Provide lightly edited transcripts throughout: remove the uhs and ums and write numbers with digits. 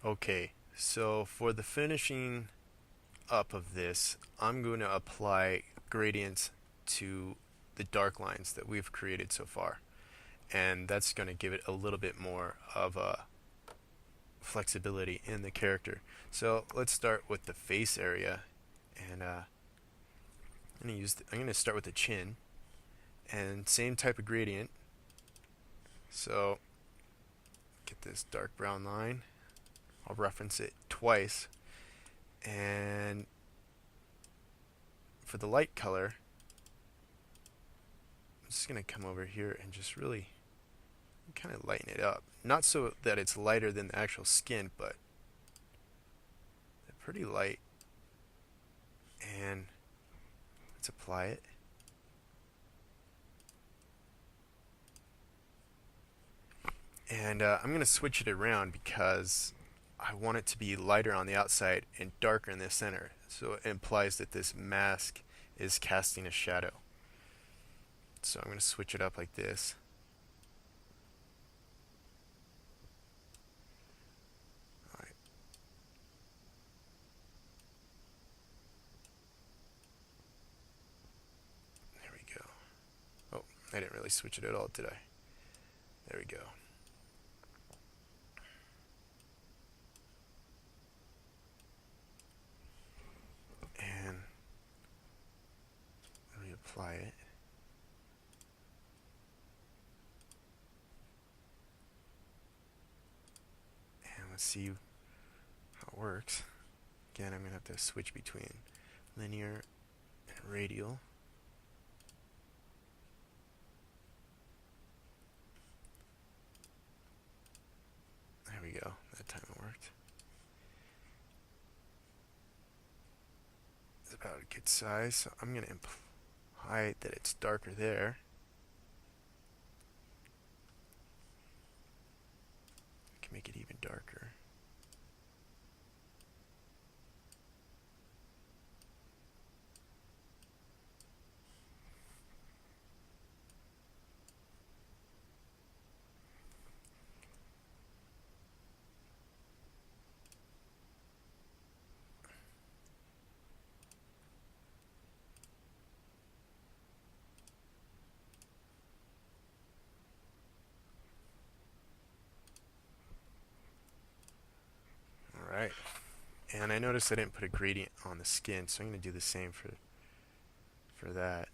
Okay, so for the finishing up of this, I'm going to apply gradients to the dark lines that we've created so far. And that's going to give it a little bit more of a flexibility in the character. So let's start with the face area, and I'm going to start with the chin, and same type of gradient. So get this dark brown line. I'll reference it twice, and for the light color, I'm just going to come over here and just really kind of lighten it up. Not so that it's lighter than the actual skin, but they're pretty light. And let's apply it. And I'm going to switch it around because I want it to be lighter on the outside and darker in the center. So it implies that this mask is casting a shadow. So I'm going to switch it up like this. Alright. There we go. Oh, I didn't really switch it at all, did I? There we go. And reapply it. And let's see how it works. Again, I'm going to have to switch between linear and radial. There we go. That time it worked. It's about a good size, so I'm going to imply that it's darker there. I can make it even darker. Alright. And I noticed I didn't put a gradient on the skin, so I'm going to do the same for that.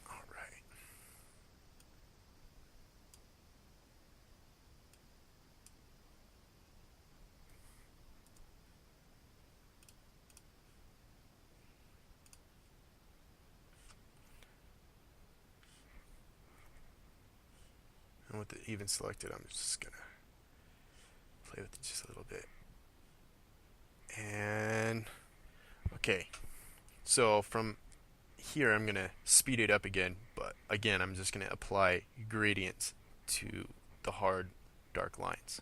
Alright. And with it even selected, I'm just going to play with it just a little bit. And okay. So from here, I'm going to speed it up again, but again, I'm just going to apply gradients to the hard, dark lines.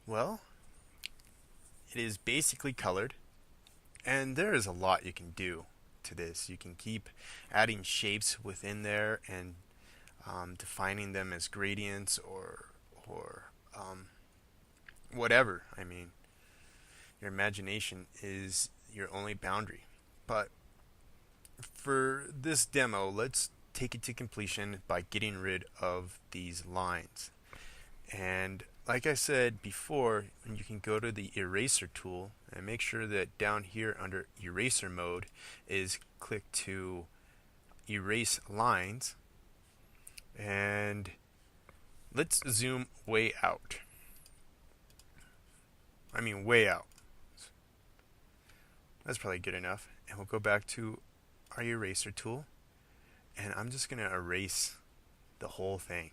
Well, it is basically colored, and there is a lot you can do to this. You can keep adding shapes within there and defining them as gradients or whatever. I mean, your imagination is your only boundary. But for this demo, let's take it to completion by getting rid of these lines. And like I said before, you can go to the eraser tool and make sure that down here under eraser mode is click to erase lines, and let's zoom way out. I mean way out. That's probably good enough. And we'll go back to our eraser tool, and I'm just going to erase the whole thing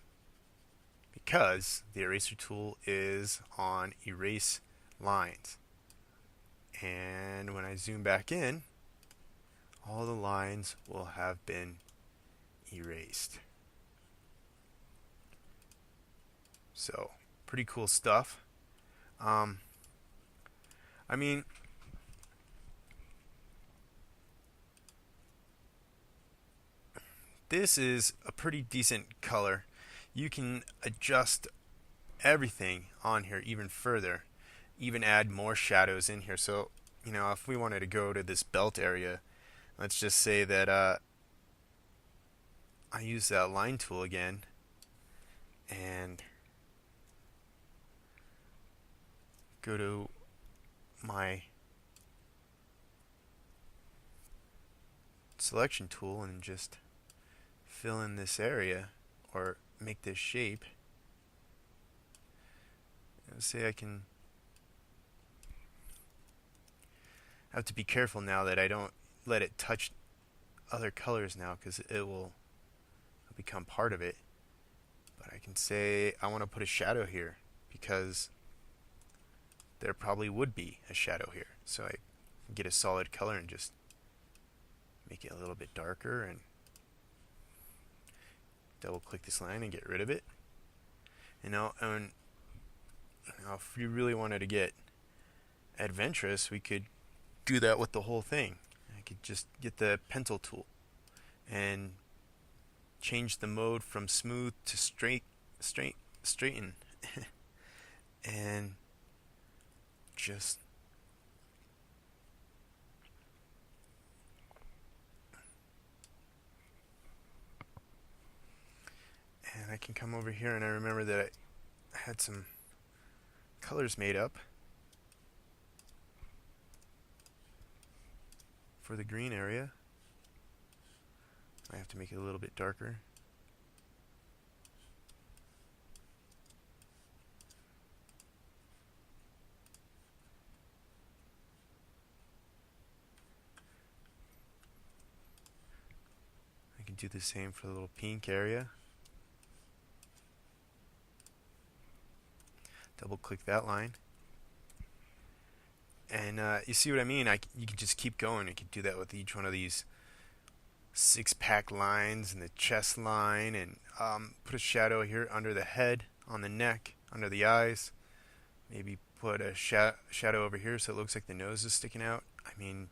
because the eraser tool is on erase lines. And when I zoom back in, all the lines will have been erased. So, pretty cool stuff. I mean, this is a pretty decent color. You can adjust everything on here even further, even add more shadows in here. So, if we wanted to go to this belt area, let's just say that I use that line tool again and go to my selection tool and just fill in this area or make this shape. Let's say I can have to be careful now that I don't let it touch other colors now, because it will become part of it. But I can say I want to put a shadow here because there probably would be a shadow here. So I can get a solid color and just make it a little bit darker and double click this line and get rid of it. And now if we really wanted to get adventurous, we could do that with the whole thing. I could just get the pencil tool and change the mode from smooth to straighten and just and I can come over here, and I remember that I had some colors made up for the green area. I have to make it a little bit darker. I can do the same for the little pink area. Double click that line. And you see what I mean? You can just keep going. You can do that with each one of these six-pack lines and the chest line, and put a shadow here under the head, on the neck, under the eyes. Maybe put a shadow over here so it looks like the nose is sticking out. I mean,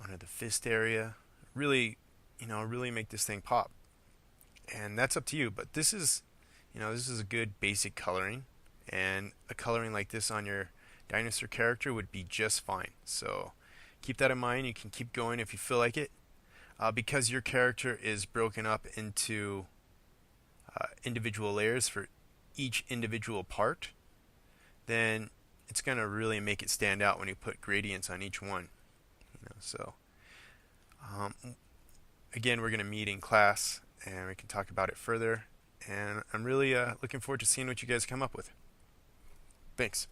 under the fist area. Really, really make this thing pop. And that's up to you. But this is a good basic coloring, and a coloring like this on your dinosaur character would be just fine. So keep that in mind. You can keep going if you feel like it. Because your character is broken up into individual layers for each individual part, then it's going to really make it stand out when you put gradients on each one. So again, we're going to meet in class and we can talk about it further. And I'm really looking forward to seeing what you guys come up with. Thanks.